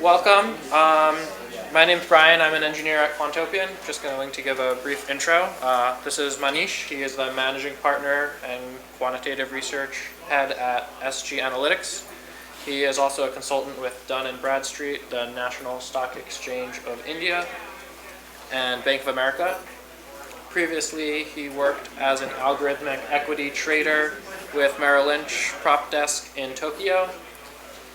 Welcome. My name's Brian. I'm an engineer at Quantopian. Just going to give a brief intro. This is Manish. He is the managing partner and quantitative research head at SGAnalytics. He is also a consultant with Dun & Bradstreet, the National Stock Exchange of India, and Bank of America. Previously, he worked as an algorithmic equity trader with Merrill Lynch prop desk in Tokyo.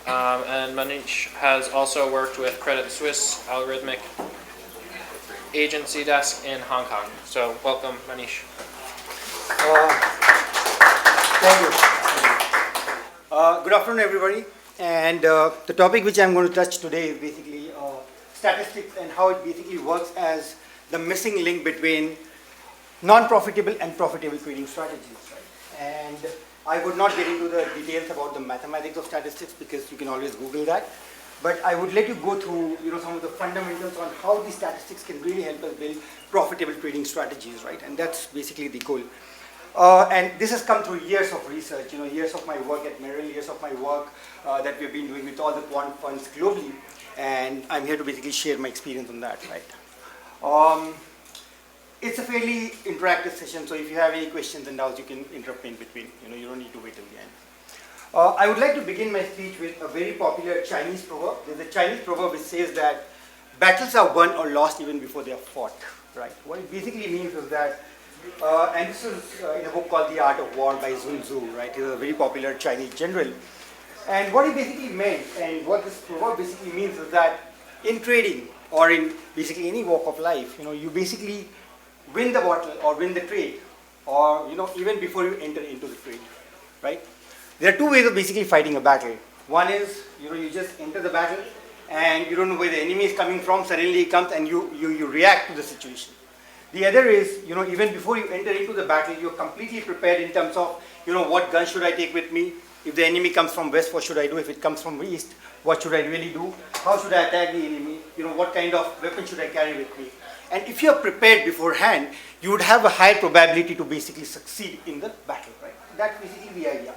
And Manish has also worked with Credit Suisse Algorithmic Agency Desk in Hong Kong. So welcome, Manish. Thank you. Good afternoon, everybody. And the topic which I'm going to touch today is basically statistics and how it basically works as the missing link between non-profitable and profitable trading strategies. Right? And I would not get into the details about the mathematics of statistics because you can always Google that. But I would let you go through some of the fundamentals on how these statistics can really help us build profitable trading strategies, right? And that's basically the goal. And this has come through years of research, years of my work at Merrill, years of my work that we've been doing with all the quant funds globally. And I'm here to basically share my experience on that, right? It's a fairly interactive session, so if you have any questions and doubts, you can interrupt me in between. You don't need to wait till the end. I would like to begin my speech with a very popular Chinese proverb. There's a Chinese proverb which says that battles are won or lost even before they are fought. Right? What it basically means is that, and this is in a book called The Art of War by Sun Tzu. Right? He's a very popular Chinese general. And what he basically meant, and what this proverb basically means, is that in trading or in basically any walk of life, you basically win the battle or win the trade, or even before you enter into the trade, right? There are two ways of basically fighting a battle. One is you just enter the battle and you don't know where the enemy is coming from. Suddenly he comes and you react to the situation. The other is even before you enter into the battle, you're completely prepared in terms of what gun should I take with me. If the enemy comes from west, what should I do? If it comes from east, what should I really do? How should I attack the enemy? What kind of weapon should I carry with me? And if you're prepared beforehand, you would have a higher probability to basically succeed in the battle, right? That's basically the idea.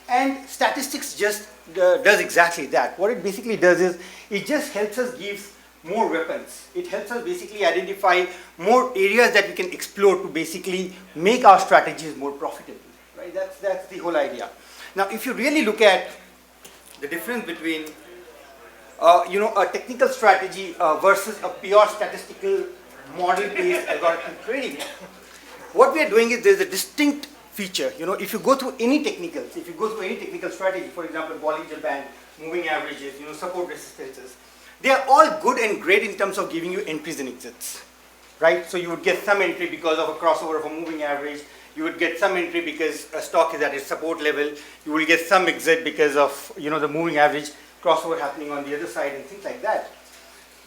And statistics just does exactly that. What it basically does is, it just helps us give more weapons. It helps us basically identify more areas that we can explore to basically make our strategies more profitable, right? That's the whole idea. Now, if you really look at the difference between a technical strategy versus a pure statistical model-based algorithmic trading, what we are doing is there's a distinct feature. If you go through any technicals, if you go through any technical strategy, for example, Bollinger Band, moving averages, support resistances, they are all good and great in terms of giving you entries and exits, right? So you would get some entry because of a crossover of a moving average. You would get some entry because a stock is at its support level. You will get some exit because of the moving average crossover happening on the other side and things like that.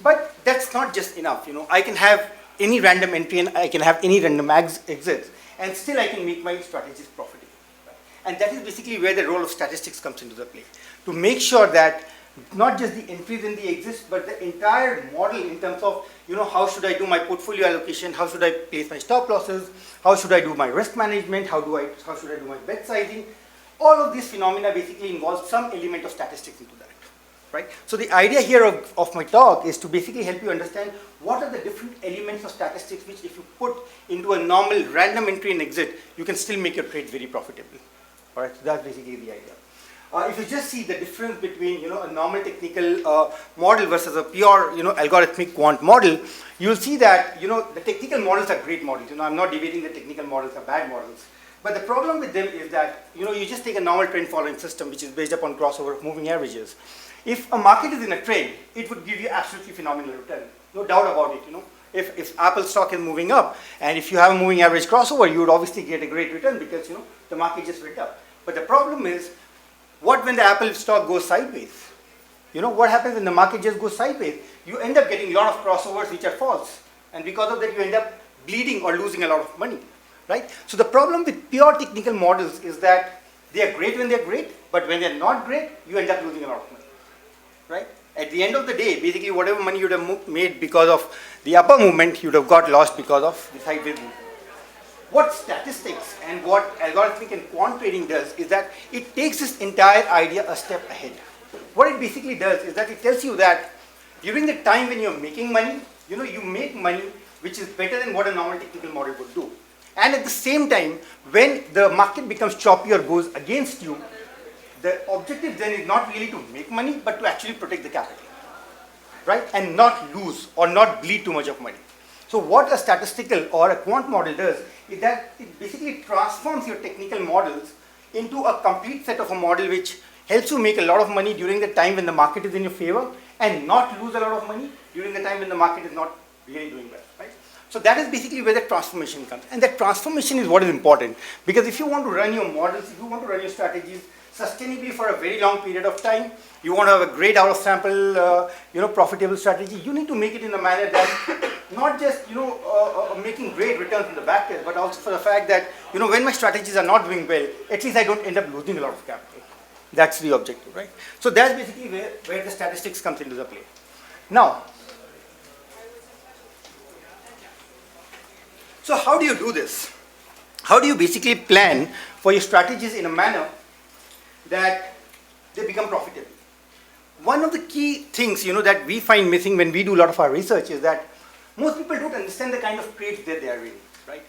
But that's not just enough. I can have any random entry and I can have any random exits, and still I can make my strategies profitable. Right? And that is basically where the role of statistics comes into the play, to make sure that not just the entries and the exits, but the entire model in terms of how should I do my portfolio allocation, how should I place my stop losses, how should I do my risk management, how should I do my bet sizing. All of these phenomena basically involve some element of statistics into that. Right? So the idea here of my talk is to basically help you understand what are the different elements of statistics which, if you put into a normal random entry and exit, you can still make your trade very profitable. All right, so that's basically the idea. If you just see the difference between a normal technical model versus a pure algorithmic quant model, you'll see that the technical models are great models. I'm not debating that technical models are bad models. But the problem with them is that you just take a normal trend following system which is based upon crossover of moving averages. If a market is in a trend, it would give you absolutely phenomenal return. No doubt about it. If Apple stock is moving up, and if you have a moving average crossover, you would obviously get a great return because the market just went up. But the problem is, what when the Apple stock goes sideways? What happens when the market just goes sideways? You end up getting a lot of crossovers which are false, and because of that, you end up bleeding or losing a lot of money, right? So the problem with pure technical models is that they are great when they're great, but when they're not great, you end up losing a lot of money. Right? At the end of the day, basically whatever money you would have made because of the upper movement, you would have got lost because of the sideways movement. What statistics and what algorithmic and quant trading does is that it takes this entire idea a step ahead. What it basically does is that it tells you that During the time when you're making money, you make money which is better than what a normal technical model would do. And at the same time, when the market becomes choppy or goes against you, the objective then is not really to make money, but to actually protect the capital, right? And not lose or not bleed too much of money. So what a statistical or a quant model does is that it basically transforms your technical models into a complete set of a model which helps you make a lot of money during the time when the market is in your favor and not lose a lot of money during the time when the market is not really doing well, right? So that is basically where the transformation comes. And that transformation is what is important, because if you want to run your models, if you want to run your strategies sustainably for a very long period of time, you want to have a great out of sample, profitable strategy, you need to make it in a manner that not just, making great returns in the back end, but also for the fact that, when my strategies are not doing well, at least I don't end up losing a lot of capital. That's the objective, right? So that's basically where the statistics comes into the play. Now, so how do you do this? How do you basically plan for your strategies in a manner that they become profitable? One of the key things, that we find missing when we do a lot of our research is that most people don't understand the kind of trades that they are in, right?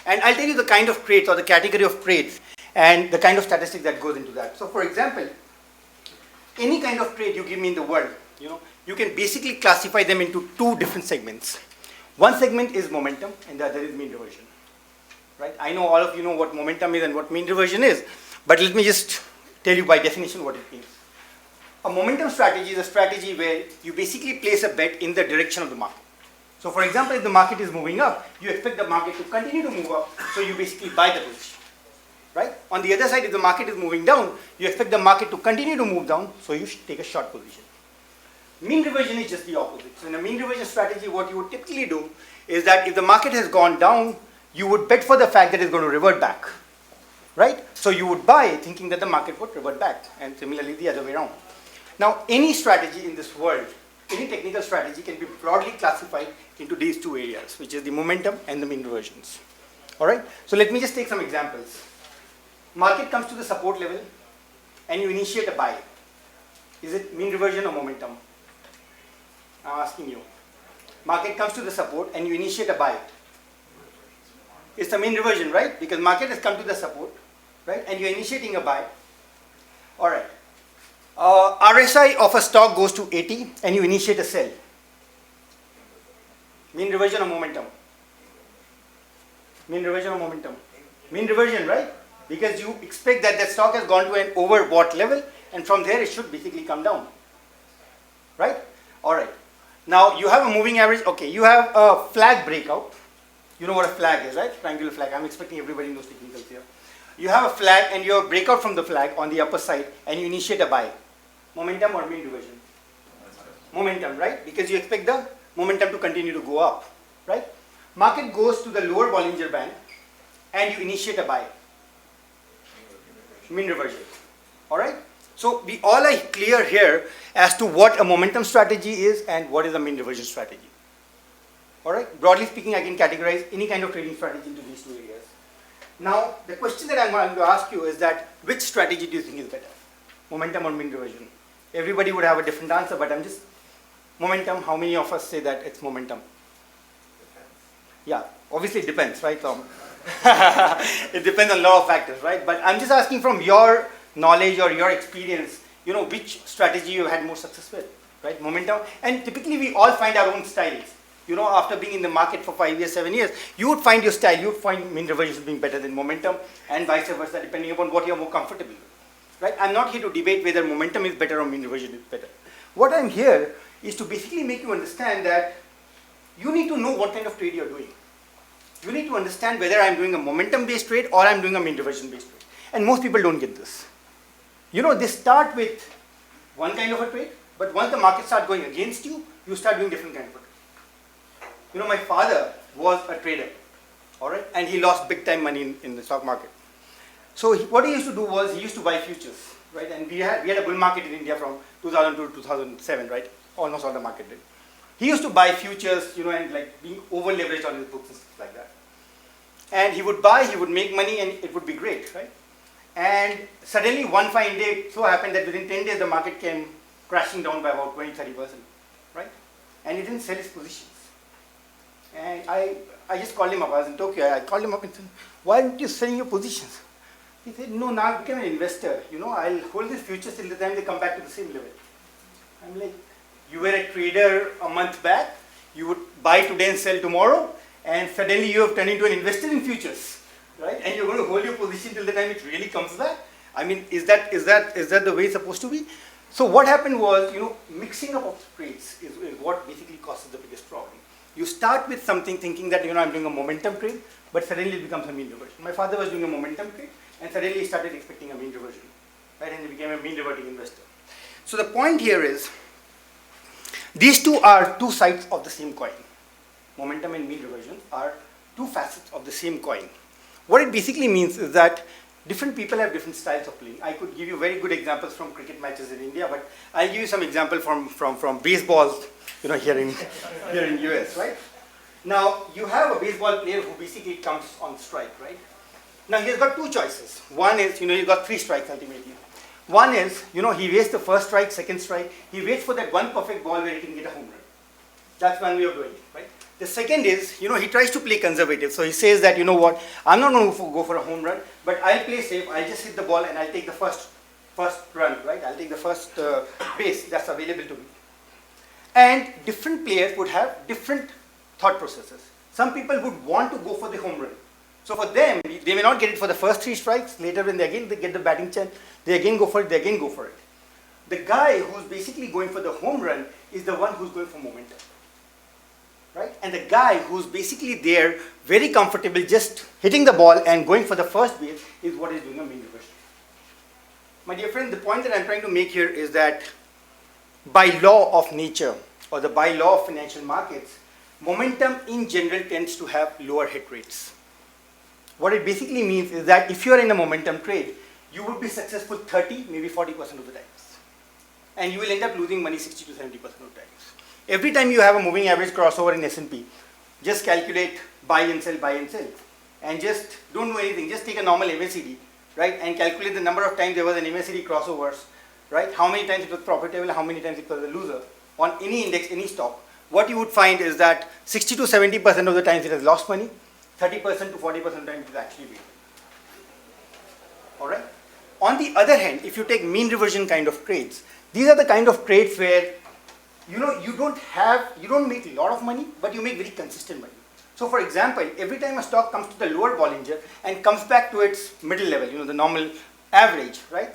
And I'll tell you the kind of trades or the category of trades and the kind of statistics that goes into that. So for example, any kind of trade you give me in the world, you can basically classify them into two different segments. One segment is momentum and the other is mean reversion, right? I know all of you know what momentum is and what mean reversion is, but let me just tell you by definition what it means. A momentum strategy is a strategy where you basically place a bet in the direction of the market. So for example, if the market is moving up, you expect the market to continue to move up, so you basically buy the position, right? On the other side, if the market is moving down, you expect the market to continue to move down, so you should take a short position. Mean reversion is just the opposite. So in a mean reversion strategy, what you would typically do is that if the market has gone down, you would bet for the fact that it's going to revert back, right? So you would buy thinking that the market would revert back, and similarly the other way around. Now, any strategy in this world, any technical strategy can be broadly classified into these two areas, which is the momentum and the mean reversions. All right? So let me just take some examples. Market comes to the support level and you initiate a buy. Is it mean reversion or momentum? I'm asking you. Market comes to the support and you initiate a buy. It's a mean reversion, right? Because market has come to the support, right? And you're initiating a buy. All right. RSI of a stock goes to 80 and you initiate a sell. Mean reversion or momentum? Mean reversion or momentum? Mean reversion, right? Because you expect that the stock has gone to an overbought level and from there it should basically come down. Right? Alright. Now you have a moving average. Okay, you have a flag breakout. You know what a flag is, right? Triangular flag. I'm expecting everybody knows technicals here. You have a flag and you have breakout from the flag on the upper side and you initiate a buy. Momentum or mean reversion? Momentum, right? Because you expect the momentum to continue to go up, right? Market goes to the lower Bollinger Band and you initiate a buy. Mean reversion. Alright? So we all are clear here as to what a momentum strategy is and what is a mean reversion strategy. Alright? Broadly speaking, I can categorize any kind of trading strategy into these two areas. Now, the question that I'm going to ask you is that which strategy do you think is better? Momentum or mean reversion? Everybody would have a different answer, but I'm just, momentum, how many of us say that it's momentum? Depends. Yeah, obviously it depends, right, Tom? It depends on a lot of factors, right? But I'm just asking from your knowledge or your experience, which strategy you had more success with, right? Momentum. And typically we all find our own styles. After being in the market for 5 years, 7 years, you would find your style, you would find mean reversion being better than momentum and vice versa, depending upon what you're more comfortable with. Right? I'm not here to debate whether momentum is better or mean reversion is better. What I'm here is to basically make you understand that you need to know what kind of trade you're doing. You need to understand whether I'm doing a momentum-based trade or I'm doing a mean reversion-based trade. And most people don't get this. They start with one kind of a trade, but once the market starts going against you, you start doing different kind of a trade. My father was a trader, all right, and he lost big time money in the stock market. So what he used to do was he used to buy futures, right? And we had a bull market in India from 2002 to 2007, right? Almost all the market did. He used to buy futures, and like being over leveraged on his books and stuff like that. And he would buy, he would make money, and it would be great, right? And suddenly one fine day, it so happened that within 10 days the market came crashing down by about 20-30%. right? And he didn't sell his positions. And I just called him up. I was in Tokyo. I called him up and said, why aren't you selling your positions? He said, no, now I became an investor. I'll hold these futures till the time they come back to the same level. I'm like, you were a trader a month back. You would buy today and sell tomorrow. And suddenly you have turned into an investor in futures, right? And you're going to hold your position till the time it really comes back. I mean, is that the way it's supposed to be? So what happened was, mixing up of trades is what basically causes the biggest problem. You start with something thinking that, I'm doing a momentum trade, but suddenly it becomes a mean reversion. My father was doing a momentum trade, and suddenly he started expecting a mean reversion, right? And he became a mean reverting investor. So the point here is, these two are two sides of the same coin. Momentum and mean reversion are two facets of the same coin. What it basically means is that different people have different styles of playing. I could give you very good examples from cricket matches in India, but I'll give you some example from baseball, here in US, right? Now, you have a baseball player who basically comes on strike, right? Now, he's got two choices. One is, he's got three strikes ultimately. One is, he waits the first strike, second strike. He waits for that one perfect ball where he can get a home run. That's one way of doing it, right? The second is, he tries to play conservative. So he says that, what, I'm not going to go for a home run, but I'll play safe. I'll just hit the ball and I'll take the first run, right? I'll take the first base that's available to me. And different players would have different thought processes. Some people would want to go for the home run. So for them, they may not get it for the first three strikes. Later when they get the batting chance, they again go for it, they again go for it. The guy who's basically going for the home run is the one who's going for momentum. Right? And the guy who's basically there, very comfortable, just hitting the ball and going for the first base is what is doing a mean reversion. My dear friend, the point that I'm trying to make here is that by law of nature, or by law of financial markets, momentum in general tends to have lower hit rates. What it basically means is that if you are in a momentum trade, you would be successful 30, maybe 40% of the times. And you will end up losing money 60 to 70% of the times. Every time you have a moving average crossover in S&P, just calculate buy and sell, and just don't do anything. Just take a normal MACD, right, and calculate the number of times there was an MACD crossovers, right? How many times it was profitable, how many times it was a loser on any index, any stock. What you would find is that 60 to 70% of the times it has lost money, 30% to 40% of the times it has actually made money. All right. On the other hand, if you take mean reversion kind of trades, these are the kind of trades where you don't make a lot of money, but you make very consistent money. So for example, every time a stock comes to the lower Bollinger and comes back to its middle level, the normal average, right?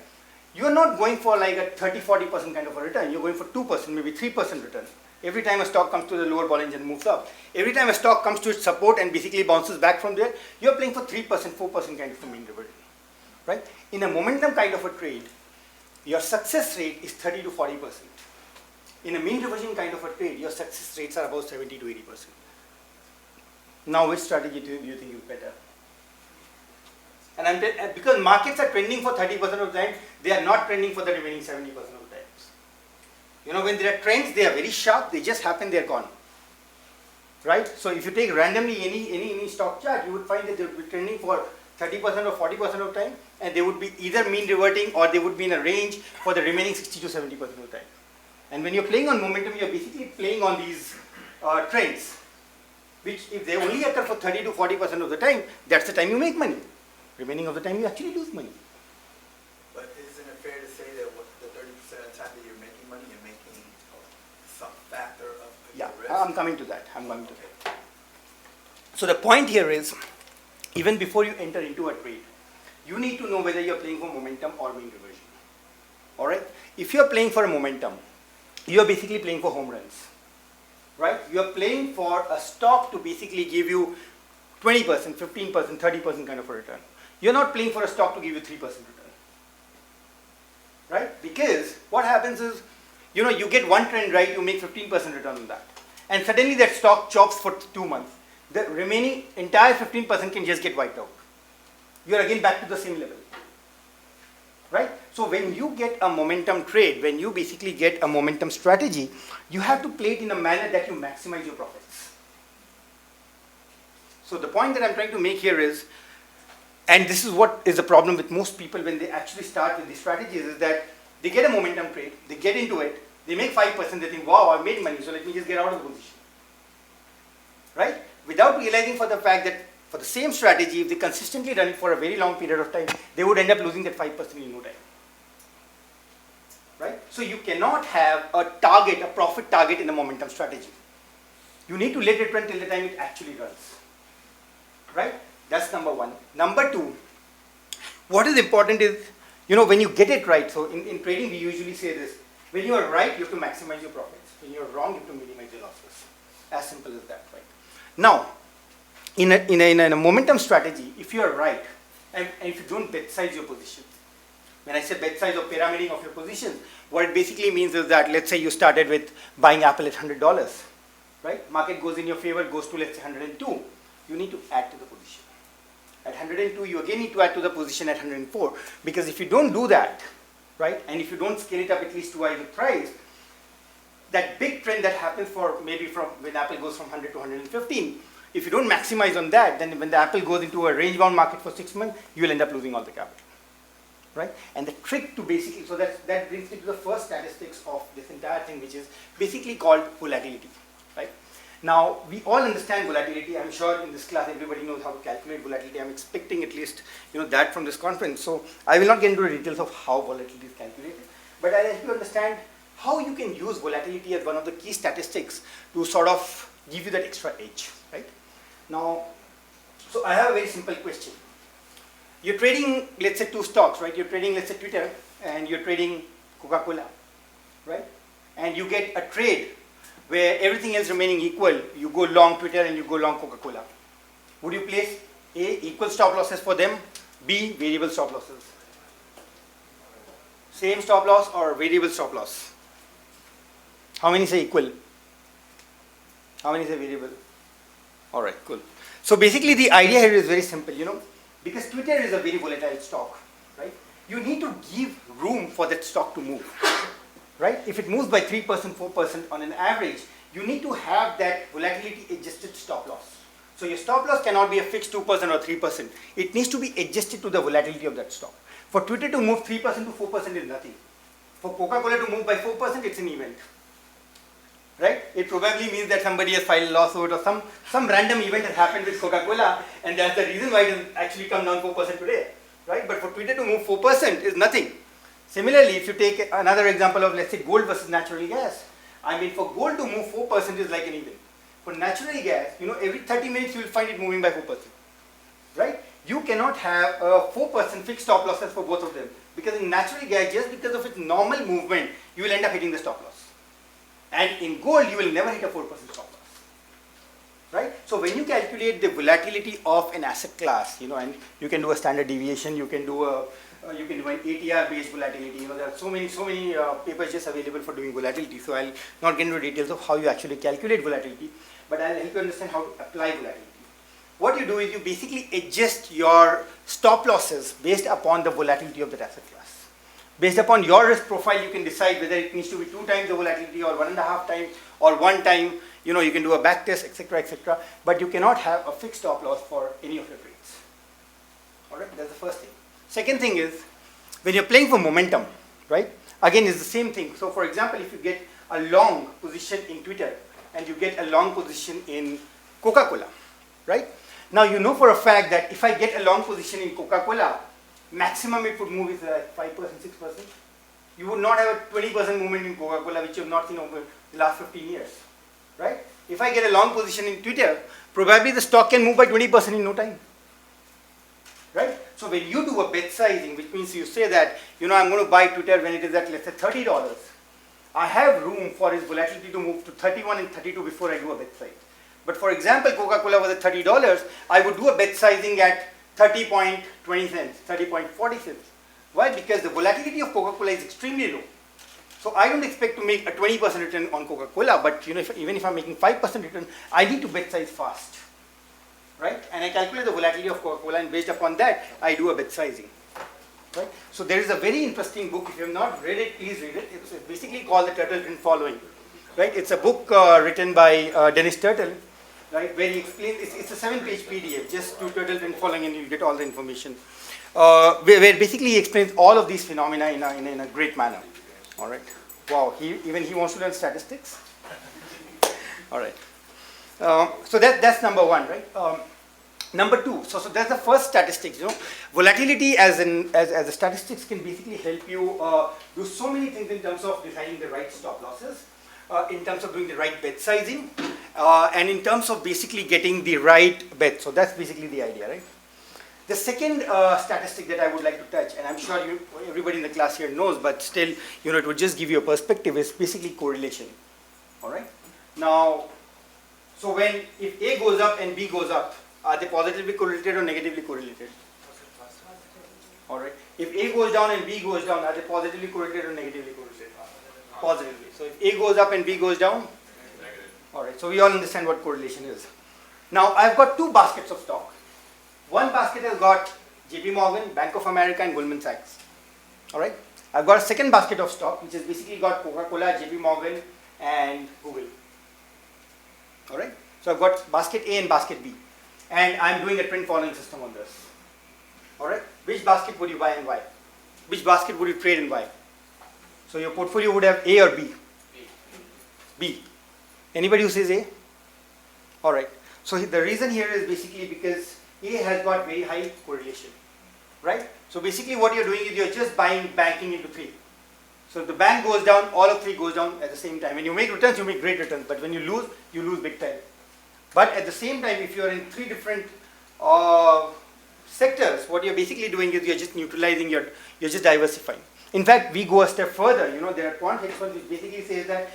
You're not going for like a 30-40% kind of a return. You're going for 2%, maybe 3% return. Every time a stock comes to the lower Bollinger and moves up. Every time a stock comes to its support and basically bounces back from there, you're playing for 3%, 4% kind of a mean reversion, right? In a momentum kind of a trade, your success rate is 30 to 40%. In a mean reversion kind of a trade, your success rates are about 70 to 80%. Now, which strategy do you think is better? And because markets are trending for 30% of the time, they are not trending for the remaining 70% of the times. When there are trends, they are very sharp, they just happen, they are gone. Right? So if you take randomly any stock chart, you would find that they would be trending for 30% or 40% of the time, and they would be either mean reverting or they would be in a range for the remaining 60 to 70% of the time. And when you're playing on momentum, you're basically playing on these trends, which if they only occur for 30 to 40% of the time, that's the time you make money. Remaining of the time, you actually lose money. But isn't it fair to say that the 30% of the time that you're making money, you're making some factor of your risk? I'm coming to that. So the point here is, even before you enter into a trade, you need to know whether you're playing for momentum or mean reversion. All right? If you're playing for a momentum, you're basically playing for home runs, right? You're playing for a stock to basically give you 20%, 15%, 30% kind of a return. You're not playing for a stock to give you 3% return, right? Because what happens is, you get one trend right, you make 15% return on that. And suddenly that stock chops for 2 months. The remaining entire 15% can just get wiped out. You're again back to the same level, right? So when you get a momentum trade, when you basically get a momentum strategy, you have to play it in a manner that you maximize your profits. So the point that I'm trying to make here is, and this is what is the problem with most people when they actually start with these strategies, is that they get a momentum trade, they get into it, They make 5%, they think, wow, I made money, so let me just get out of the position. Right? Without realizing for the fact that for the same strategy, if they consistently run it for a very long period of time, they would end up losing that 5% in no time. Right? So you cannot have a target, a profit target in a momentum strategy. You need to let it run till the time it actually runs. Right? That's number one. Number two, what is important is, when you get it right, so in trading we usually say this, when you are right, you have to maximize your profits. When you are wrong, you have to minimize your losses. As simple as that, right? Now, in a momentum strategy, if you are right, and if you don't bet size your position, when I say bet size or pyramiding of your position, what it basically means is that, let's say you started with buying Apple at $100, right? Market goes in your favor, goes to, let's say, 102. You need to add to the position. At 102, you again need to add to the position at 104, because if you don't do that, right, and if you don't scale it up at least twice the price, that big trend that happens for maybe from when Apple goes from 100 to 115, if you don't maximize on that, then when the Apple goes into a range-bound market for 6 months, you will end up losing all the capital, right? And the trick to basically, so that brings me to the first statistics of this entire thing, which is basically called volatility, right? Now, we all understand volatility. I'm sure in this class everybody knows how to calculate volatility. I'm expecting at least that from this conference. So I will not get into the details of how volatility is calculated, but I'll help you understand how you can use volatility as one of the key statistics to sort of give you that extra edge, right? Now, so I have a very simple question. You're trading, let's say, two stocks, right? You're trading, let's say, Twitter, and you're trading Coca-Cola, right? And you get a trade where everything else remaining equal, you go long Twitter and you go long Coca-Cola. Would you place A, equal stop losses for them, B, variable stop losses? Same stop loss or variable stop loss? How many say equal? How many say variable? Alright, cool. So basically the idea here is very simple, because Twitter is a very volatile stock, right? You need to give room for that stock to move. Right? If it moves by 3%, 4% on an average, you need to have that volatility adjusted stop loss. So your stop loss cannot be a fixed 2% or 3%. It needs to be adjusted to the volatility of that stock. For Twitter to move 3% to 4% is nothing. For Coca-Cola to move by 4%, it's an event. Right? It probably means that somebody has filed a lawsuit or some random event has happened with Coca-Cola, and that's the reason why it has actually come down 4% today. Right? But for Twitter to move 4% is nothing. Similarly, if you take another example of, let's say, gold versus natural gas, I mean, for gold to move 4% is like an event. For natural gas, every 30 minutes you will find it moving by 4%, right? You cannot have a 4% fixed stop losses for both of them, because in natural gas, just because of its normal movement, you will end up hitting the stop loss. And in gold, you will never hit a 4% stop loss, right? So when you calculate the volatility of an asset class, and you can do a standard deviation, you can do an ATR-based volatility. There are so many papers just available for doing volatility. So I'll not get into details of how you actually calculate volatility, but I'll help you understand how to apply volatility. What you do is you basically adjust your stop losses based upon the volatility of that asset class. Based upon your risk profile, you can decide whether it needs to be 2 times the volatility or 1.5 times or 1 time. You can do a back test, etc., etc. But you cannot have a fixed stop loss for any of your trades. All right, that's the first thing. Second thing is, when you're playing for momentum, right? Again, it's the same thing. So for example, if you get a long position in Twitter and you get a long position in Coca-Cola, right? Now you know for a fact that if I get a long position in Coca-Cola, maximum it would move is like 5%, 6%. You would not have a 20% movement in Coca-Cola, which you have not seen over the last 15 years, right? If I get a long position in Twitter, probably the stock can move by 20% in no time. Right? So when you do a bet sizing, which means you say that, I'm going to buy Twitter when it is at, let's say, $30. I have room for its volatility to move to 31 and 32 before I do a bet size. But for example, Coca-Cola was at $30, I would do a bet sizing at 30.20 cents, 30.40 cents. Why? Because the volatility of Coca-Cola is extremely low. So I don't expect to make a 20% return on Coca-Cola, but even if I'm making 5% return, I need to bet size fast. Right? And I calculate the volatility of Coca-Cola, and based upon that, I do a bet sizing. Right? So there is a very interesting book. If you have not read it, please read it. It's basically called The Turtle Trend Following. Right? It's a book written by Dennis Turtle, right? Where he explains. It's a 7-page PDF. Just do Turtle Trend Following, and you'll get all the information. Where basically he explains all of these phenomena in a great manner. All right. Wow, even he wants to learn statistics? All right. So that's number one, right? Number two, so that's the first statistics. Volatility as a statistics can basically help you do so many things in terms of deciding the right stop losses, in terms of doing the right bet sizing, and in terms of basically getting the right bet. So that's basically the idea, right? The second statistic that I would like to touch, and I'm sure everybody in the class here knows, but still, it would just give you a perspective, is basically correlation. All right. Now, so if A goes up and B goes up, are they positively correlated or negatively correlated? All right. If A goes down and B goes down, are they positively correlated or negatively correlated? Positively. So if A goes up and B goes down? Negative. All right. So we all understand what correlation is. Now I've got two baskets of stock. One basket has got JP Morgan, Bank of America and Goldman Sachs. All right. I've got a second basket of stock which has basically got Coca-Cola, JP Morgan and Google. All right. So I've got basket A and basket B. And I'm doing a trend following system on this. All right. Which basket would you buy and why? Which basket would you trade and why? So your portfolio would have A or B? B. Anybody who says A? All right. So the reason here is basically because A has got very high correlation, right? So basically what you're doing is you're just banking into three. So if the bank goes down, all of three goes down at the same time. When you make returns, you make great returns. But when you lose big time. But at the same time, if you're in three different sectors, what you're basically doing is you're just neutralizing, you're just diversifying. In fact, we go a step further. There are quant hedge funds which basically says that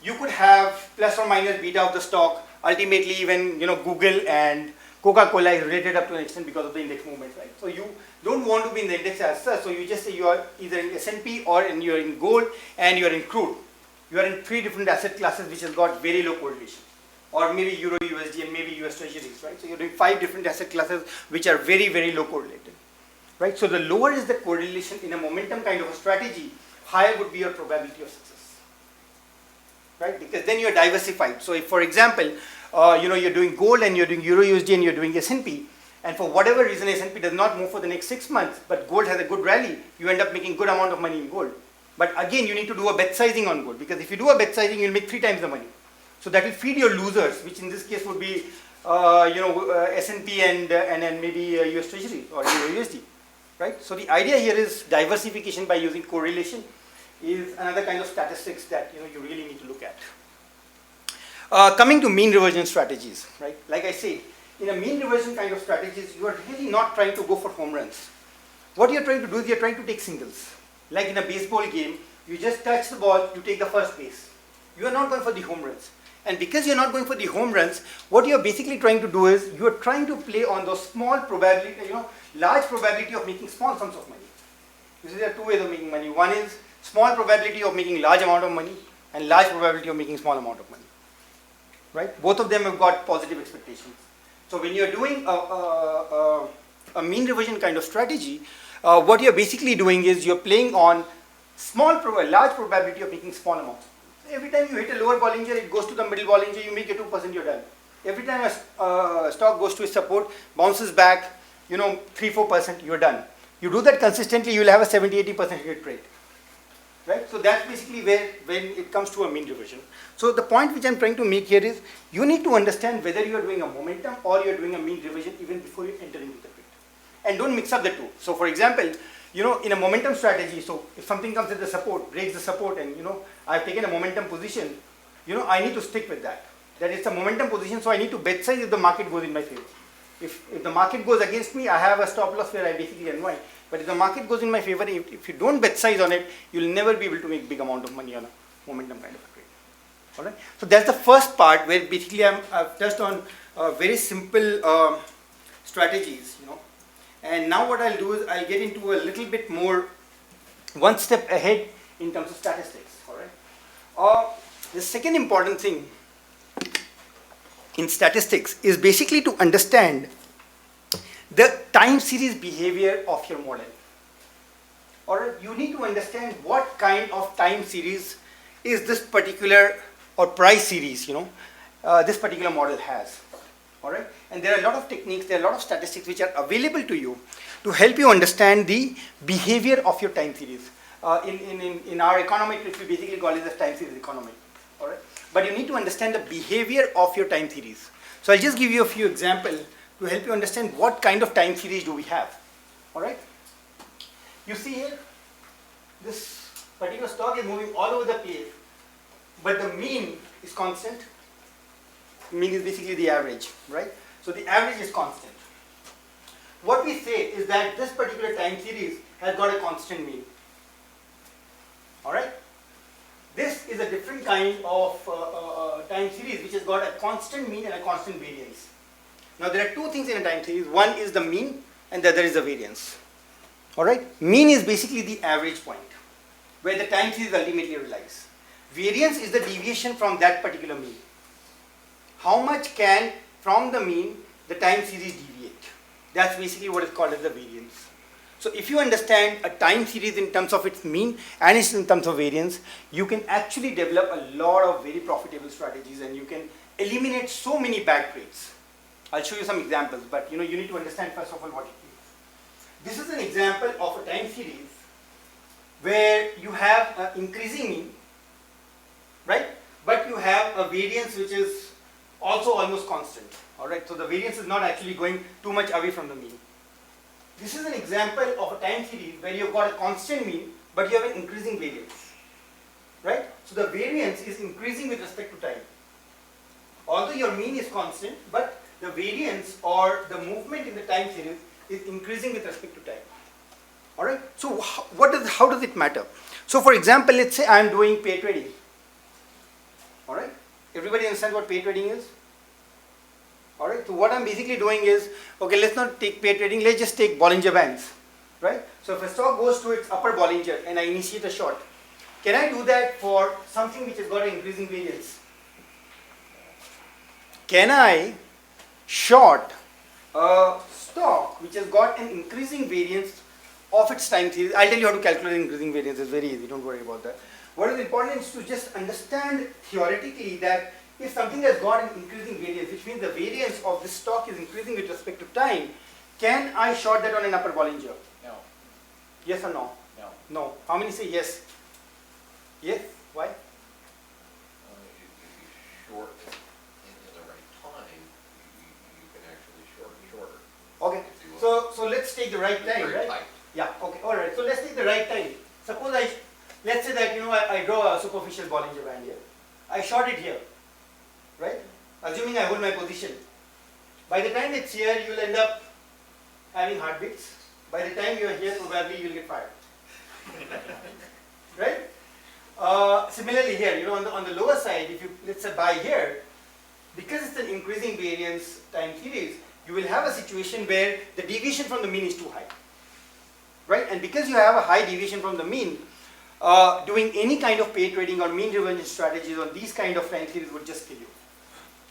you could have plus or minus beta of the stock. Ultimately, even Google and Coca-Cola is related up to an extent because of the index movement, right? So you don't want to be in the index as such. So you just say you are either in S&P or you're in gold and you're in crude. You are in three different asset classes which has got very low correlation. Or maybe Euro USD and maybe US Treasuries, right? So you're doing 5 different asset classes which are very, very low correlated, right? So the lower is the correlation in a momentum kind of a strategy, higher would be your probability of success, right? Because then you're diversified. So if, for example, you're doing gold and you're doing Euro USD and you're doing S&P, and for whatever reason S&P does not move for the next 6 months, but gold has a good rally, you end up making good amount of money in gold. But again, you need to do a bet sizing on gold, because if you do a bet sizing, you'll make 3 times the money. So that will feed your losers, which in this case would be, S&P and then maybe US Treasury or Euro USD, right? So the idea here is diversification by using correlation is another kind of statistics that you really need to look at. Coming to mean reversion strategies, right? Like I say, in a mean reversion kind of strategies, you are really not trying to go for home runs. What you're trying to do is you're trying to take singles. Like in a baseball game, you just touch the ball, you take the first base. You are not going for the home runs. And because you're not going for the home runs, what you're basically trying to do is you're trying to play on those small probability, large probability of making small sums of money. You see, there are 2 ways of making money. One is small probability of making large amount of money and large probability of making small amount of money. Right? Both of them have got positive expectations. So when you're doing a mean reversion kind of strategy, what you're basically doing is you're playing on large probability of making small amounts. Every time you hit a lower Bollinger, it goes to the middle Bollinger, you make a 2%, you're done. Every time a stock goes to its support, bounces back, 3-4%, you're done. You do that consistently, you'll have a 70-80% hit rate. Right? So that's basically when it comes to a mean reversion. So the point which I'm trying to make here is you need to understand whether you're doing a momentum or you're doing a mean reversion even before you enter into the trade. And don't mix up the two. So for example, in a momentum strategy, so if something comes at the support, breaks the support, and I've taken a momentum position, I need to stick with that. That is a momentum position, so I need to bet size if the market goes in my favor. If the market goes against me, I have a stop loss where I basically unwind. But if the market goes in my favor, if you don't bet size on it, you'll never be able to make big amount of money on a momentum kind of a trade. All right. So that's the first part where basically I've touched on very simple strategies. And now what I'll do is I'll get into a little bit more, one step ahead in terms of statistics. All right. The second important thing in statistics is basically to understand the time series behavior of your model. Or you need to understand what kind of time series is this particular or price series, this particular model has. All right. And there are a lot of techniques, there are a lot of statistics which are available to you to help you understand the behavior of your time series. In our econometrics, we basically call it the time series economy. All right? But you need to understand the behavior of your time series. So I'll just give you a few examples to help you understand what kind of time series do we have. All right? You see here, this particular stock is moving all over the place, but the mean is constant. Mean is basically the average, right? So the average is constant. What we say is that this particular time series has got a constant mean. All right? This is a different kind of time series which has got a constant mean and a constant variance. Now there are two things in a time series. One is the mean and the other is the variance. All right? Mean is basically the average point where the time series ultimately relies. Variance is the deviation from that particular mean. How much can from the mean the time series deviate? That's basically what is called as the variance. So if you understand a time series in terms of its mean and in terms of variance, you can actually develop a lot of very profitable strategies and you can eliminate so many bad trades. I'll show you some examples, but you need to understand first of all what it is. This is an example of a time series where you have an increasing mean, right? But you have a variance which is also almost constant. All right, so the variance is not actually going too much away from the mean. This is an example of a time series where you've got a constant mean, but you have an increasing variance, right? So the variance is increasing with respect to time. Although your mean is constant, but the variance or the movement in the time series is increasing with respect to time. All right. So how does it matter? So for example, let's say I am doing pair trading. All right. Everybody understand what pair trading is? All right. So what I'm basically doing is, okay, let's not take pair trading. Let's just take Bollinger Bands, right? So if a stock goes to its upper Bollinger and I initiate a short, can I do that for something which has got an increasing variance? Can I short a stock which has got an increasing variance of its time series? I'll tell you how to calculate increasing variance. It's very easy. Don't worry about that. What is important is to just understand theoretically that if something has got an increasing variance, which means the variance of this stock is increasing with respect to time, can I short that on an upper Bollinger? No. Yes or no? No. No. How many say yes? Yes? Why? If you short in the right time, you can actually short shorter. Okay. If you want. So let's take the right time, Very right? tight. Yeah. Okay. All right. So let's take the right time. Suppose let's say that I draw a superficial Bollinger Band here. I short it here, right? Assuming I hold my position. By the time it's here, you'll end up having heartbeats. By the time you're here, probably you'll get fired. Right? Similarly here, on the lower side, if you let's say buy here, because it's an increasing variance time series, you will have a situation where the deviation from the mean is too high, right? And because you have a high deviation from the mean, doing any kind of pair trading or mean reversion strategies on these kind of time series would just kill you,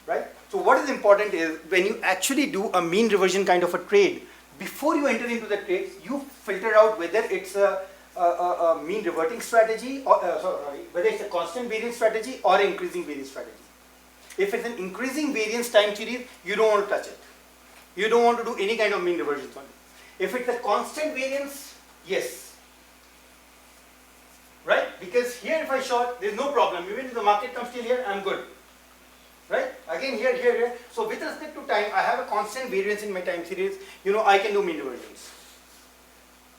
right? So what is important is when you actually do a mean reversion kind of a trade, before you enter into the trade, you filter out whether it's a mean reverting strategy or whether it's a constant variance strategy or an increasing variance strategy. If it's an increasing variance time series, you don't want to touch it. You don't want to do any kind of mean reversions on it. If it's a constant variance, yes. Right? Because here if I short, there's no problem. Even if the market comes till here, I'm good. Right? Again here. So with respect to time, I have a constant variance in my time series. I can do mean reversions.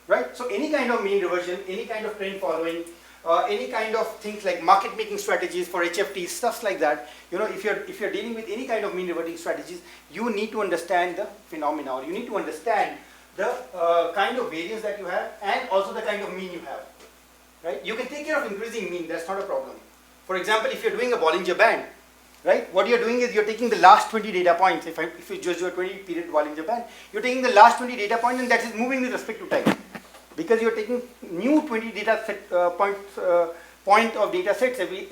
Right? So any kind of mean reversion, any kind of trend following, any kind of things like market making strategies for HFTs, stuff like that. If you're dealing with any kind of mean reverting strategies, you need to understand the phenomena, or you need to understand the kind of variance that you have and also the kind of mean you have. Right? You can take care of increasing mean, that's not a problem. For example, if you're doing a Bollinger Band, right? What you're doing is you're taking the last 20 data points. If you just do a 20 period Bollinger Band, you're taking the last 20 data points and that is moving with respect to time. Because you're taking new 20 data set point of data sets every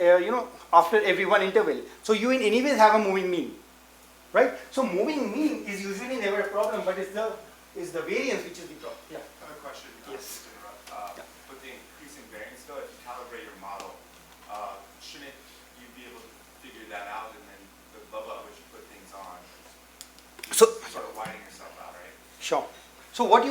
after every one interval. So you in any ways have a moving mean, right? So moving mean is usually never a problem, but it's the variance which is the problem. Yeah. I have a question. Yes. With the increasing variance, though, if you calibrate your model, shouldn't you be able to figure that out, and then the level at which you put things on, So sort of widening yourself out, right? sure. So what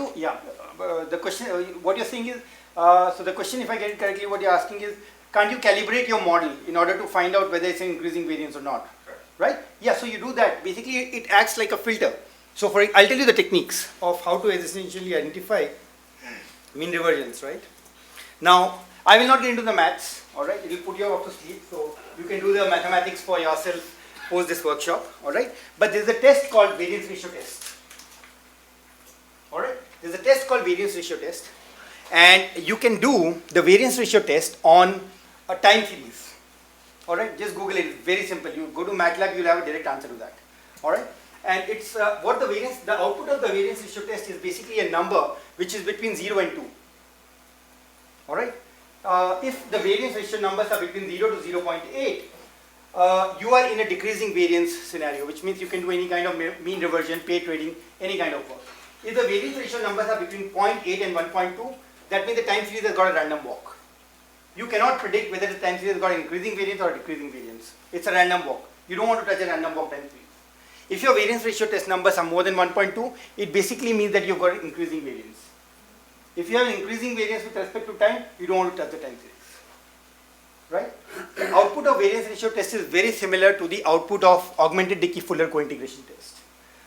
the question, what you're saying is, So the question, if I get it correctly, what you're asking is, can't you calibrate your model in order to find out whether it's an increasing variance or not? Correct. Right? Yeah, so you do that. Basically, it acts like a filter. So I'll tell you the techniques of how to essentially identify mean reversions, right? Now, I will not get into the maths, alright? It will put you off to sleep, so you can do the mathematics for yourself post this workshop, alright? But there's a test called variance ratio test. Alright? There's a test called variance ratio test, and you can do the variance ratio test on a time series. Alright? Just Google it, it's very simple. You go to MATLAB, you'll have a direct answer to that. Alright? And it's the output of the variance ratio test is basically a number which is between 0 and 2. Alright? If the variance ratio numbers are between 0 to 0.8, you are in a decreasing variance scenario, which means you can do any kind of mean reversion, pair trading, any kind of work. If the variance ratio numbers are between 0.8 and 1.2, that means the time series has got a random walk. You cannot predict whether the time series has got an increasing variance or a decreasing variance. It's a random walk. You don't want to touch a random walk time series. If your variance ratio test numbers are more than 1.2, it basically means that you've got an increasing variance. If you have an increasing variance with respect to time, you don't want to touch the time series. Right? Output of variance ratio test is very similar to the output of augmented Dickey-Fuller co-integration test.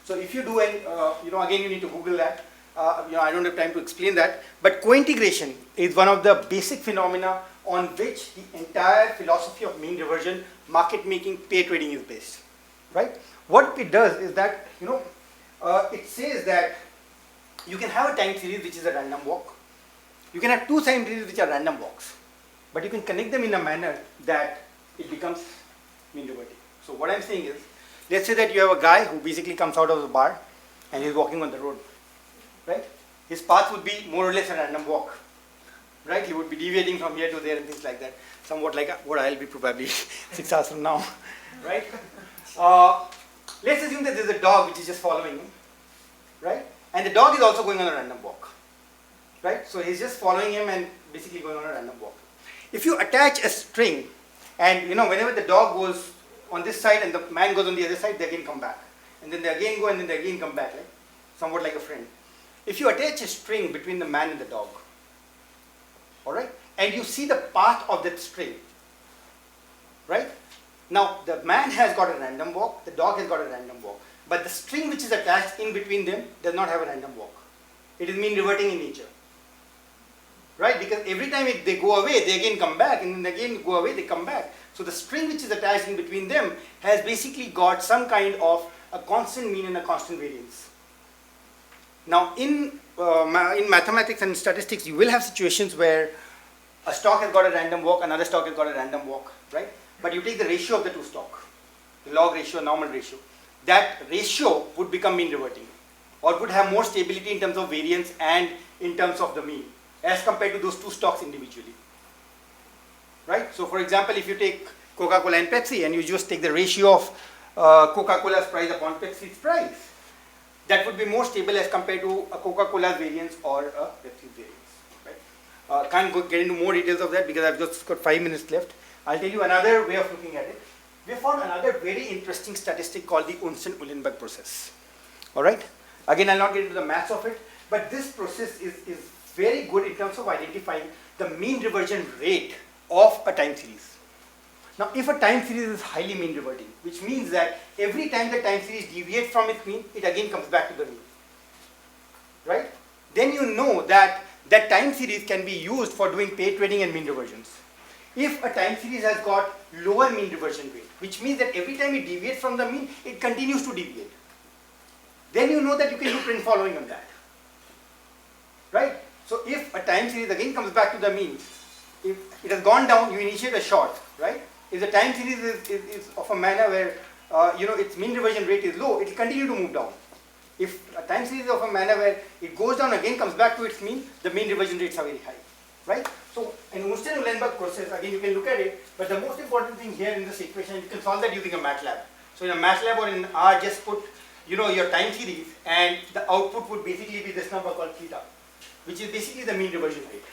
So if you do again you need to Google that. I don't have time to explain that. But co-integration is one of the basic phenomena on which the entire philosophy of mean reversion, market making, pair trading is based. Right? What it does is that, it says that you can have a time series which is a random walk. You can have two time series which are random walks. But you can connect them in a manner that it becomes mean reverting. So what I'm saying is, let's say that you have a guy who basically comes out of the bar and he's walking on the road. Right? His path would be more or less a random walk. Right? He would be deviating from here to there and things like that. Somewhat like what I'll be probably 6 hours from now. Right? Let's assume that there's a dog which is just following him, right? And the dog is also going on a random walk, right? So he's just following him and basically going on a random walk. If you attach a string and whenever the dog goes on this side and the man goes on the other side, they again come back. And then they again go and then they again come back, right? Somewhat like a friend. If you attach a string between the man and the dog, alright? And you see the path of that string, right? Now, the man has got a random walk, the dog has got a random walk, but the string which is attached in between them does not have a random walk. It is mean reverting in nature. Right? Because every time they go away, they again come back, and then again go away, they come back. So the string which is attached in between them has basically got some kind of a constant mean and a constant variance. Now, in mathematics and statistics, you will have situations where a stock has got a random walk, another stock has got a random walk, right? But you take the ratio of the two stock, the log ratio, normal ratio. That ratio would become mean reverting, or would have more stability in terms of variance and in terms of the mean, as compared to those two stocks individually. Right? So for example, if you take Coca-Cola and Pepsi and you just take the ratio of Coca-Cola's price upon Pepsi's price, that would be more stable as compared to a Coca-Cola's variance or a Pepsi's variance. Right? Can't get into more details of that because I've just got 5 minutes left. I'll tell you another way of looking at it. We found another very interesting statistic called the Unsen-Uhlenbeck process. Alright? Again, I'll not get into the maths of it, but this process is very good in terms of identifying the mean reversion rate of a time series. Now, if a time series is highly mean reverting, which means that every time the time series deviates from its mean, it again comes back to the mean. Right? Then you know that that time series can be used for doing pair trading and mean reversions. If a time series has got lower mean reversion rate, which means that every time it deviates from the mean, it continues to deviate. Then you know that you can do trend following on that. Right? So if a time series again comes back to the mean, if it has gone down, you initiate a short, right? If the time series is of a manner where its mean reversion rate is low, it will continue to move down. If a time series is of a manner where it goes down again, comes back to its mean, the mean reversion rates are very high. Right? So in Unsen-Uhlenbeck process, again you can look at it, but the most important thing here in this equation, you can solve that using a MATLAB. So in a MATLAB or in R, just put your time series, and the output would basically be this number called theta, which is basically the mean reversion rate.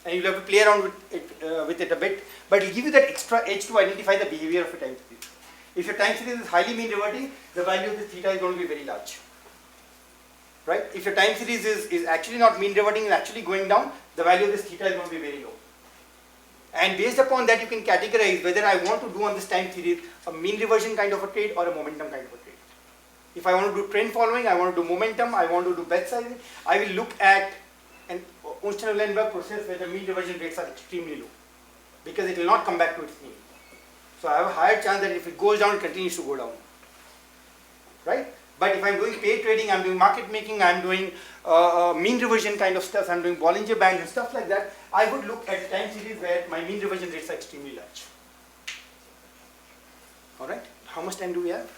And you'll have to play around with it a bit, but it'll give you that extra edge to identify the behavior of a time series. If your time series is highly mean reverting, the value of this theta is going to be very large. right? If your time series is actually not mean reverting and actually going down, the value of this theta is going to be very low. And based upon that, you can categorize whether I want to do on this time series a mean reversion kind of a trade or a momentum kind of a trade. If I want to do trend following, I want to do momentum, I want to do bet sizing, I will look at an Untitled process where the mean reversion rates are extremely low because it will not come back to its mean. So I have a higher chance that if it goes down, it continues to go down, right? But if I'm doing paid trading, I'm doing market making, I'm doing mean reversion kind of stuff, I'm doing Bollinger Bands and stuff like that, I would look at a time series where my mean reversion rates are extremely large. Alright, how much time do we have?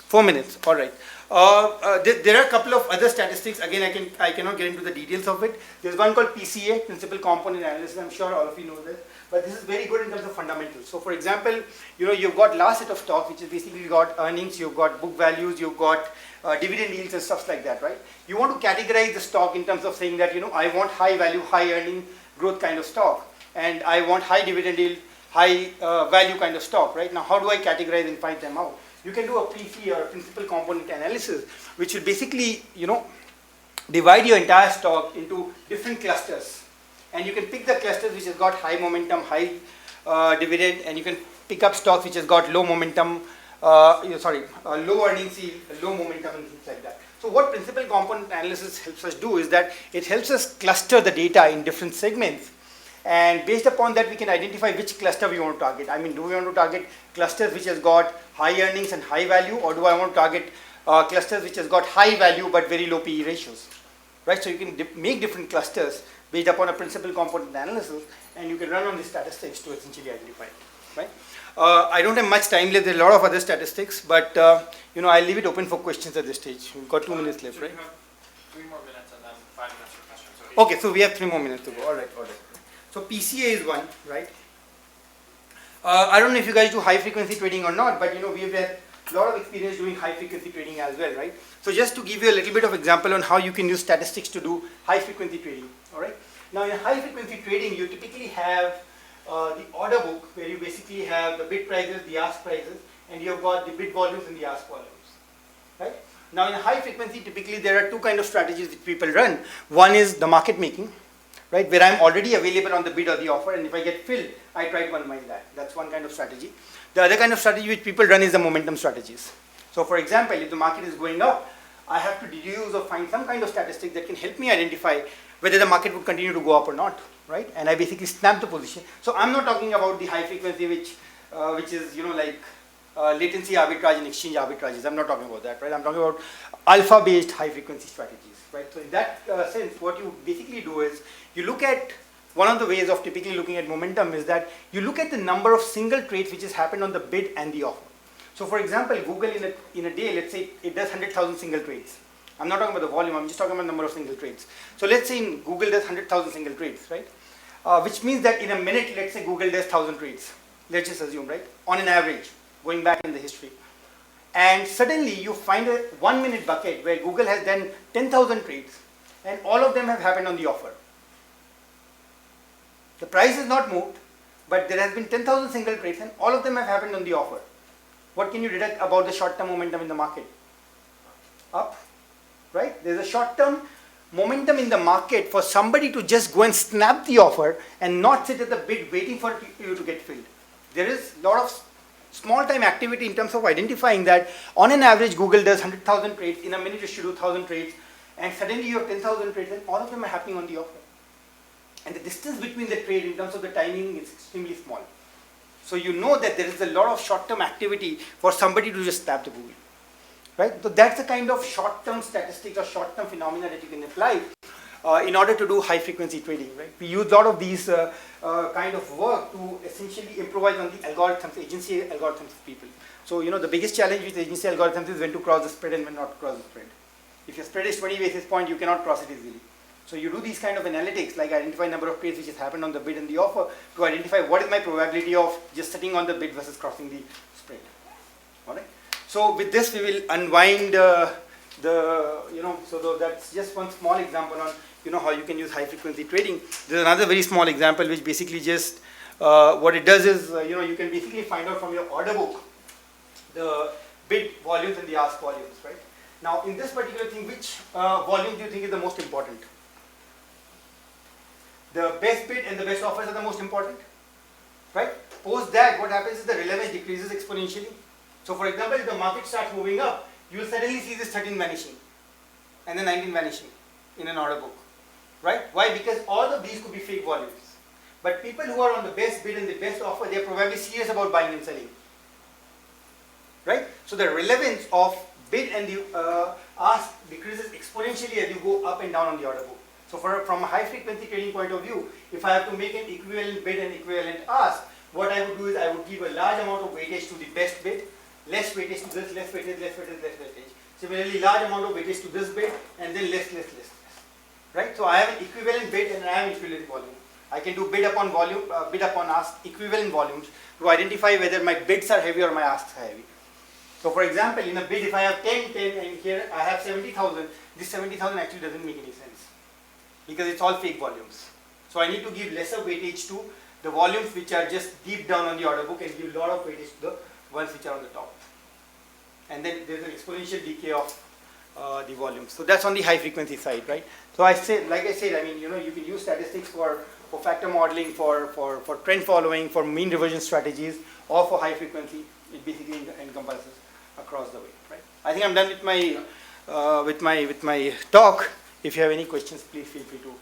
4 minutes, alright. There are a couple of other statistics, again I cannot get into the details of it. There's one called PCA, Principal Component Analysis, I'm sure all of you know this. But this is very good in terms of fundamentals. So for example, you've got last set of stocks, which is basically got earnings, you've got book values, you've got dividend yields and stuff like that, right? You want to categorize the stock in terms of saying that, I want high value, high earning growth kind of stock, and I want high dividend yield, high value kind of stock, right? Now, how do I categorize and find them out? You can do a PC or Principal Component Analysis, which will basically, divide your entire stock into different clusters. And you can pick the clusters which has got high momentum, high dividend, and you can pick up stocks which has got low momentum, low earnings yield, low momentum and things like that. So what Principal Component Analysis helps us do is that it helps us cluster the data in different segments, and based upon that we can identify which cluster we want to target. I mean, do we want to target clusters which has got high earnings and high value, or do I want to target clusters which has got high value but very low PE ratios, right? So you can make different clusters based upon a Principal Component Analysis, and you can run on the statistics to essentially identify it, right? I don't have much time left. There are a lot of other statistics, but I'll leave it open for questions at this stage. We've got 2 minutes left, right? We have 3 more minutes and then 5 minutes for questions. Okay, so we have 3 more minutes to go. All right. So PCA is one, right? I don't know if you guys do high frequency trading or not, but we've had a lot of experience doing high frequency trading as well, right? So just to give you a little bit of example on how you can use statistics to do high frequency trading, all right? Now in high frequency trading, you typically have the order book where you basically have the bid prices, the ask prices, and you've got the bid volumes and the ask volumes, right? Now in high frequency, typically there are 2 kind of strategies that people run. One is the market making, right, where I'm already available on the bid or the offer, and if I get filled, I try to unwind that. That's one kind of strategy. The other kind of strategy which people run is the momentum strategies. So for example, if the market is going up, I have to deduce or find some kind of statistic that can help me identify whether the market would continue to go up or not, right? And I basically snap the position. So I'm not talking about the high frequency which is latency arbitrage and exchange arbitrages. I'm not talking about that, right? I'm talking about alpha based high frequency strategies, right? So in that sense, what you basically do is you look at one of the ways of typically looking at momentum is that you look at the number of single trades which has happened on the bid and the offer. So for example, Google in a day, let's say it does 100,000 single trades. I'm not talking about the volume, I'm just talking about the number of single trades. So let's say in Google does 100,000 single trades, right? Which means that in a minute, let's say Google does 1,000 trades. Let's just assume, right? On an average, going back in the history. And suddenly you find a 1 minute bucket where Google has done 10,000 trades and all of them have happened on the offer. The price is not moved, but there has been 10,000 single trades and all of them have happened on the offer. What can you deduct about the short-term momentum in the market? Up, right? There's a short-term momentum in the market for somebody to just go and snap the offer and not sit at the bid waiting for you to get filled. There is a lot of small-time activity in terms of identifying that on an average Google does 100,000 trades, in a minute it should do 1,000 trades, and suddenly you have 10,000 trades and all of them are happening on the offer. And the distance between the trade in terms of the timing is extremely small. So you know that there is a lot of short-term activity for somebody to just tap the Google, right? So that's the kind of short-term statistics or short-term phenomena that you can apply in order to do high-frequency trading, right? We use a lot of these kind of work to essentially improvise on the algorithms, agency algorithms of people. So the biggest challenge with agency algorithms is when to cross the spread and when not to cross the spread. If your spread is 20 basis points, you cannot cross it easily. So you do these kind of analytics, like identify number of trades which has happened on the bid and the offer to identify what is my probability of just sitting on the bid versus crossing the spread. All right. So with this, we will unwind so that's just one small example on how you can use high frequency trading. There's another very small example which basically just what it does is you can basically find out from your order book the bid volumes and the ask volumes, right? Now in this particular thing, which volume do you think is the most important? The best bid and the best offers are the most important, right? Post that, what happens is the relevance decreases exponentially. So for example, if the market starts moving up, you will suddenly see this 13 vanishing and the 19 vanishing in an order book, right? Why? Because all of these could be fake volumes. But people who are on the best bid and the best offer, they are probably serious about buying and selling, right? So the relevance of bid and the ask decreases exponentially as you go up and down on the order book. So from a high frequency trading point of view, if I have to make an equivalent bid and equivalent ask, what I would do is I would give a large amount of weightage to the best bid, less weightage to this, less weightage, less weightage, less weightage. Similarly, large amount of weightage to this bid and then less, right? So I have an equivalent bid and I have an equivalent volume. I can do bid upon volume, bid upon ask, equivalent volumes to identify whether my bids are heavy or my asks are heavy. So for example, in a bid, if I have 10, and here I have 70,000, this 70,000 actually doesn't make any sense because it's all fake volumes. So I need to give lesser weightage to the volumes which are just deep down on the order book and give a lot of weightage to the ones which are on the top. And then there's an exponential decay of the volumes. So that's on the high frequency side, right? So I said, like I said, I mean, you can use statistics for factor modeling, for trend following, for mean reversion strategies, or for high frequency. It basically encompasses across the way, right? I think I'm done with my talk. If you have any questions, please feel free to.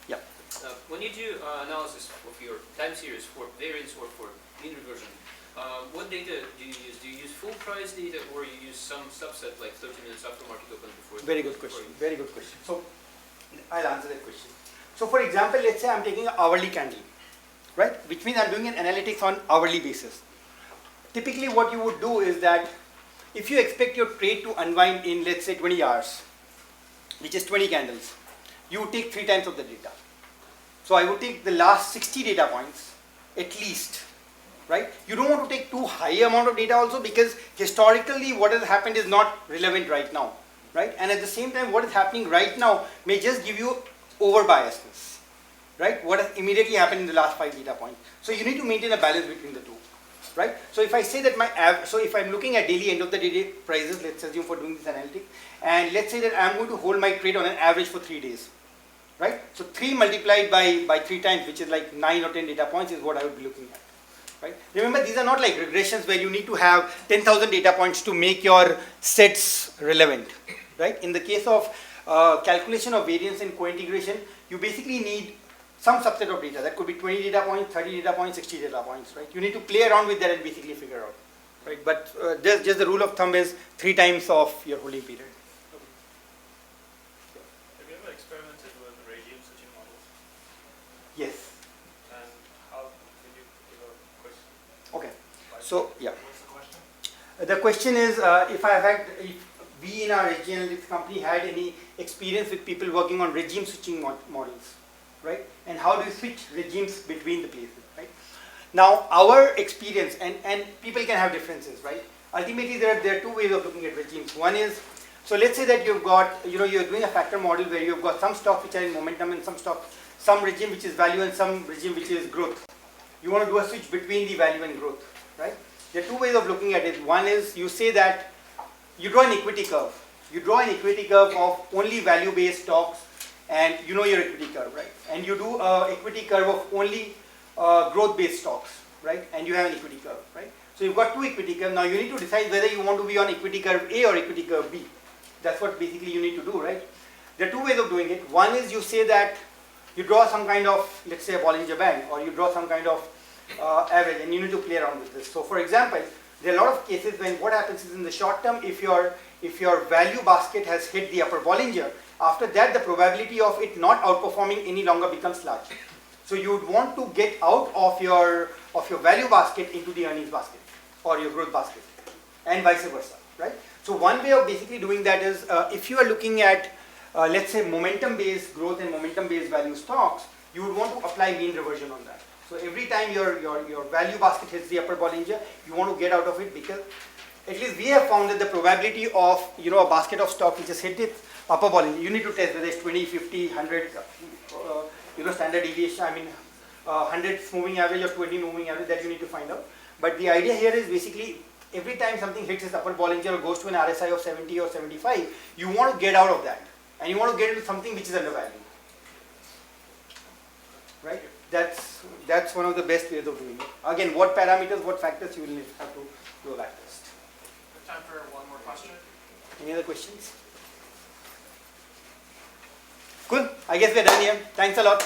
Yeah. When you do analysis of your time series for variance or for mean reversion, what data do you use? Do you use full price data or you use some subset like 30 minutes after market open before? Very good question. Very good question. So I'll answer that question. So for example, let's say I'm taking an hourly candle, right? Which means I'm doing an analytics on hourly basis. Typically what you would do is that if you expect your trade to unwind in, let's say, 20 hours, which is 20 candles, you would take 3 times of the data. So I would take the last 60 data points at least, right? You don't want to take too high amount of data also because historically what has happened is not relevant right now, right? And at the same time, what is happening right now may just give you over biasness, right? What has immediately happened in the last 5 data points. So you need to maintain a balance between the two, right? So if I say that so if I'm looking at daily end of the day prices, let's assume for doing this analytics, and let's say that I'm going to hold my trade on an average for 3 days, right? So 3 multiplied by 3 times, which is like 9 or 10 data points, is what I would be looking at, right? Remember, these are not like regressions where you need to have 10,000 data points to make your sets relevant, right? In the case of calculation of variance and co-integration, you basically need some subset of data. That could be 20 data points, 30 data points, 60 data points, right? You need to play around with that and basically figure out, right? But just the rule of thumb is 3 times of your holding period. Have you ever experimented with regime switching models? Yes. And how did you give a question? Okay. So yeah. What's the question? The question is if we in our SGAnalytics company had any experience with people working on regime switching models, right? And how do you switch regimes between the places, right? Now our experience, and people can have differences, right? Ultimately there are 2 ways of looking at regimes. One is, so let's say that you've got, you're doing a factor model where you've got some stocks which are in momentum and some regime which is value and some regime which is growth. You want to do a switch between the value and growth, right? There are 2 ways of looking at it. One is you say that you draw an equity curve. You draw an equity curve of only value-based stocks and you know your equity curve, right? And you do an equity curve of only growth-based stocks, right? And you have an equity curve, right? So you've got 2 equity curves. Now you need to decide whether you want to be on equity curve A or equity curve B. That's what basically you need to do, right? There are 2 ways of doing it. One is you say that you draw some kind of, let's say, a Bollinger Band, or you draw some kind of average, and you need to play around with this. So for example, there are a lot of cases when what happens is in the short term, if your value basket has hit the upper Bollinger, after that the probability of it not outperforming any longer becomes large. So you would want to get out of your value basket into the earnings basket or your growth basket, and vice versa, right? So one way of basically doing that is if you are looking at let's say momentum based growth and momentum based value stocks, you would want to apply mean reversion on that. So every time your value basket hits the upper Bollinger, you want to get out of it, because at least we have found that the probability of a basket of stock which has hit its upper Bollinger, you need to test whether it's 20, 50, 100 standard deviation, 100 moving average or 20 moving average, that you need to find out. But the idea here is basically every time something hits its upper Bollinger or goes to an RSI of 70 or 75, you want to get out of that and you want to get into something which is undervalued. Right? That's one of the best ways of doing it. Again, what parameters, what factors, you will have to do a backtest. Time for one more question. Any other questions? Cool. I guess we're done here. Thanks a lot.